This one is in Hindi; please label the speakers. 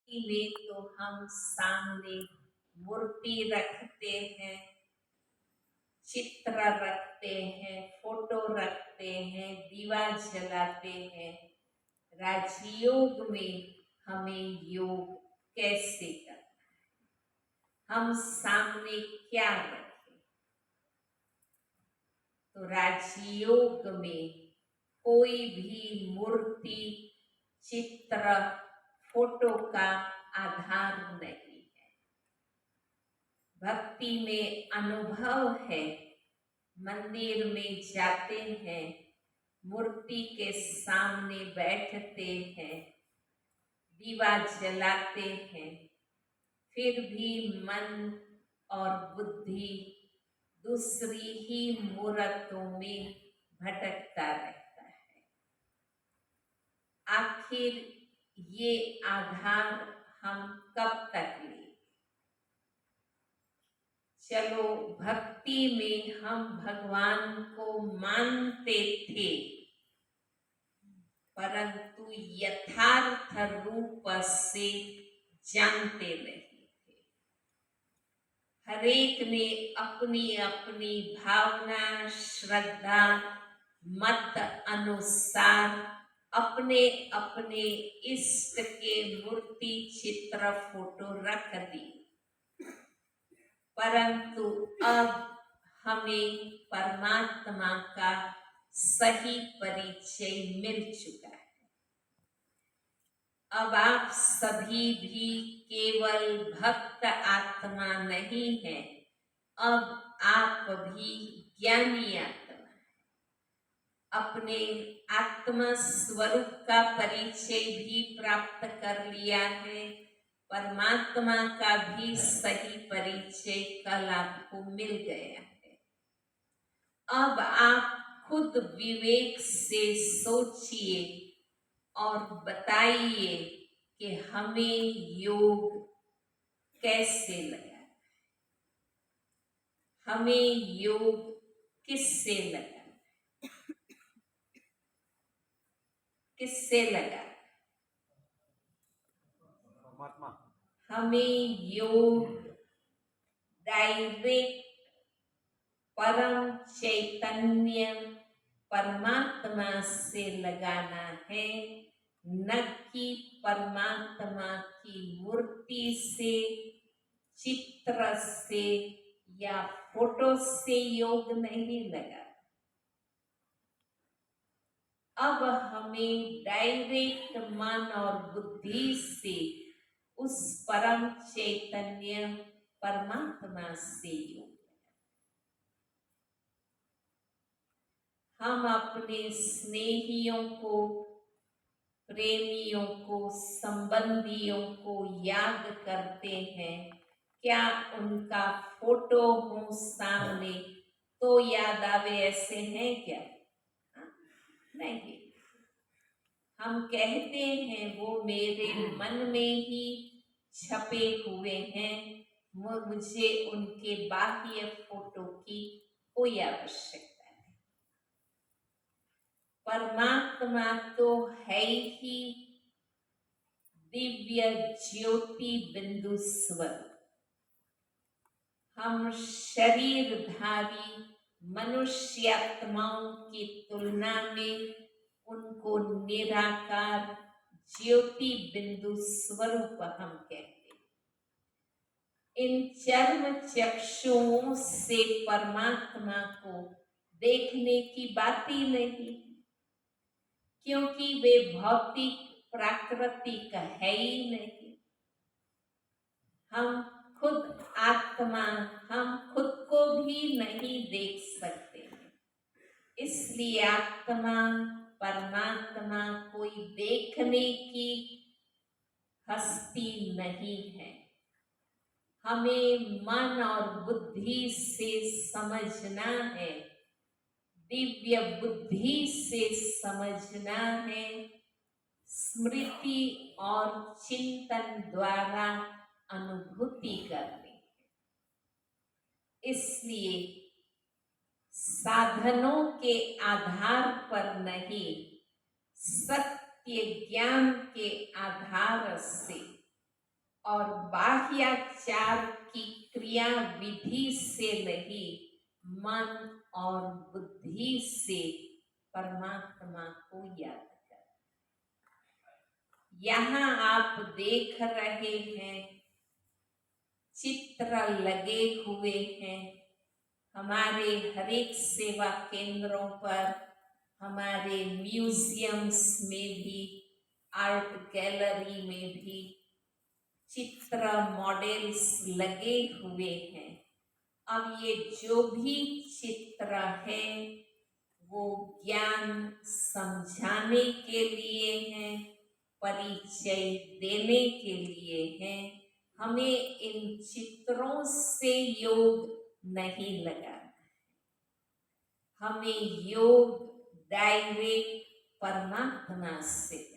Speaker 1: में तो हम सामने मूर्ति रखते हैं, चित्र रखते हैं, फोटो रखते हैं, दीवा जलाते हैं। राजयोग में हमें योग कैसे करना है, हम सामने क्या रखें? तो राजयोग में कोई भी मूर्ति, चित्र, फोटो का आधार नहीं है। भक्ति में अनुभव है, मंदिर में जाते हैं, मूर्ति के सामने बैठते हैं, दीवा जलाते हैं, फिर भी मन और बुद्धि दूसरी ही मूर्तों में भटकता रहता है। आखिर ये आधार हम कब तक लें? चलो, भक्ति में हम भगवान को मानते थे, परंतु यथार्थ रूप से जानते नहीं थे। हरेक ने अपनी अपनी भावना, श्रद्धा, मत अनुसार अपने अपने इष्ट के मूर्ति, चित्र, फोटो रख दी। परंतु अब हमें परमात्मा का सही परिचय मिल चुका है। अब आप सभी भी केवल भक्त आत्मा नहीं है, अब आप भी ज्ञानी आत्मा है। अपने आत्मा स्वरूप का परिचय भी प्राप्त कर लिया है, परमात्मा का भी सही परिचय कल आपको मिल गया है। अब आप खुद विवेक से सोचिए और बताइए कि हमें योग कैसे लगा, हमें योग किससे लगा, किससे लगा? हमें योग डायरेक्ट परम चैतन्य परमात्मा से लगाना है, न कि परमात्मा की मूर्ति से, चित्र से या फोटो से योग नहीं लगा। अब हमें डायरेक्ट मन और बुद्धि से उस परम चैतन्य परमात्मा से योग। हम अपने स्नेहियों को, प्रेमियों को, संबंधियों को याद करते हैं, क्या उनका फोटो हो सामने तो याद आवे, ऐसे हैं क्या? नहीं। हम कहते हैं वो मेरे मन में ही छपे हुए हैं, मुझे उनके बाह्य फोटो की कोई आवश्यकता नहीं। परमात्मा तो है ही दिव्य ज्योति बिंदु स्वरूप। हम शरीरधारी मनुष्यात्माओं की तुलना में उनको निराकार ज्योति बिंदु स्वरूप हम कहते हैं। इन चर्म चक्षुओं से परमात्मा को देखने की बात ही नहीं, क्योंकि वे भौतिक प्राकृतिक है ही नहीं। हम खुद आत्मा, हम खुद को भी नहीं देख सकते हैं, इसलिए आत्मा परमात्मा कोई देखने की हस्ती नहीं है। हमें मन और बुद्धि से समझना है, दिव्य बुद्धि से समझना है, स्मृति और चिंतन द्वारा अनुभूति करनी है। इसलिए साधनों के आधार पर नहीं, सत्य ज्ञान के आधार से और बाह्याचार की क्रिया विधि से नहीं, मन और बुद्धि से परमात्मा को याद कर। यहाँ आप देख रहे हैं चित्र लगे हुए हैं हमारे हर एक सेवा केंद्रों पर, हमारे म्यूजियम्स में भी, आर्ट गैलरी में भी चित्र मॉडल्स लगे हुए हैं। अब ये जो भी चित्र है वो ज्ञान समझाने के लिए हैं, परिचय देने के लिए हैं। हमें इन चित्रों से योग नहीं लगाना, हमें योग डायरेक्ट परमात्मा से